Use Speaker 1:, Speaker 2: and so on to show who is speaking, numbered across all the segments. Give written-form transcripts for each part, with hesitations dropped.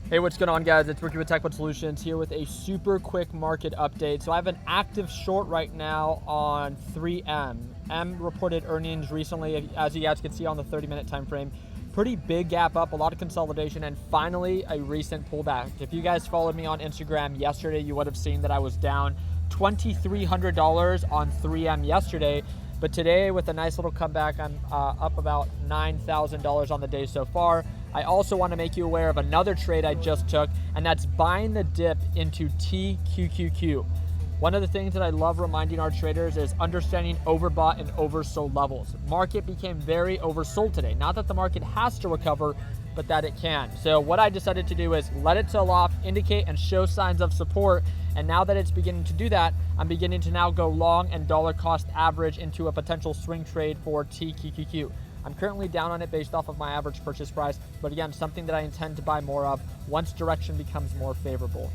Speaker 1: Hey, what's going on, guys? It's Ricky with TechBud Solutions here with a super quick market update. So I have an active short right now on 3M. M reported earnings recently, as you guys can see on the 30-minute time frame. Pretty big gap up, a lot of consolidation, and finally a recent pullback. If you guys followed me on Instagram yesterday, you would have seen that I was down $2,300 on 3M yesterday. But today, with a nice little comeback, I'm up about $9,000 on the day so far. I also want to make you aware of another trade I just took, and that's buying the dip into TQQQ. One of the things that I love reminding our traders is understanding overbought and oversold levels. Market became very oversold today. Not that the market has to recover, but that it can. So what I decided to do is let it sell off, indicate and show signs of support. And now that it's beginning to do that, I'm beginning to now go long and dollar cost average into a potential swing trade for TQQQ. I'm currently down on it based off of my average purchase price, but again, something that I intend to buy more of once direction becomes more favorable.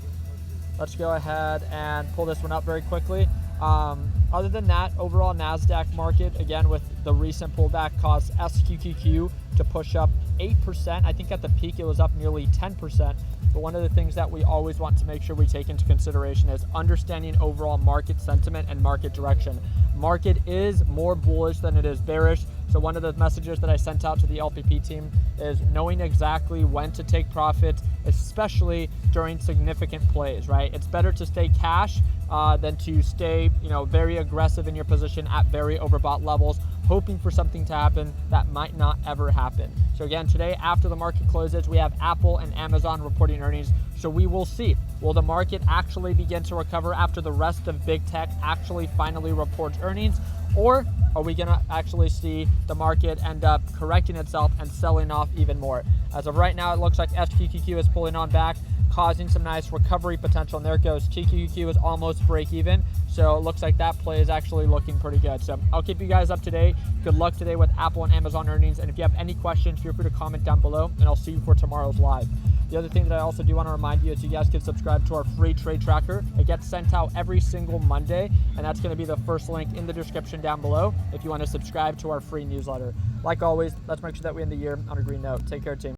Speaker 1: Let's go ahead and pull this one up very quickly. Other than that, overall NASDAQ market, again, with the recent pullback, caused SQQQ to push up 8%. I think at the peak it was up nearly 10%. But one of the things that we always want to make sure we take into consideration is understanding overall market sentiment and market direction. Market is more bullish than it is bearish. So one of the messages that I sent out to the LPP team is knowing exactly when to take profits, especially during significant plays, right? It's better to stay cash than to stay, very aggressive in your position at very overbought levels, hoping for something to happen that might not ever happen. So again, today after the market closes, we have Apple and Amazon reporting earnings. So we will see, will the market actually begin to recover after the rest of big tech actually finally reports earnings? Or are we gonna actually see the market end up correcting itself and selling off even more? As of right now, it looks like SQQQ is pulling on back, causing some nice recovery potential. And there it goes. TQQQ is almost break even. So it looks like that play is actually looking pretty good. So I'll keep you guys up to date. Good luck today with Apple and Amazon earnings. And if you have any questions, feel free to comment down below, and I'll see you for tomorrow's live. The other thing that I also do want to remind you is you guys can subscribe to our free trade tracker. It gets sent out every single Monday, and that's going to be the first link in the description down below if you want to subscribe to our free newsletter. Like always, let's make sure that we end the year on a green note. Take care, team.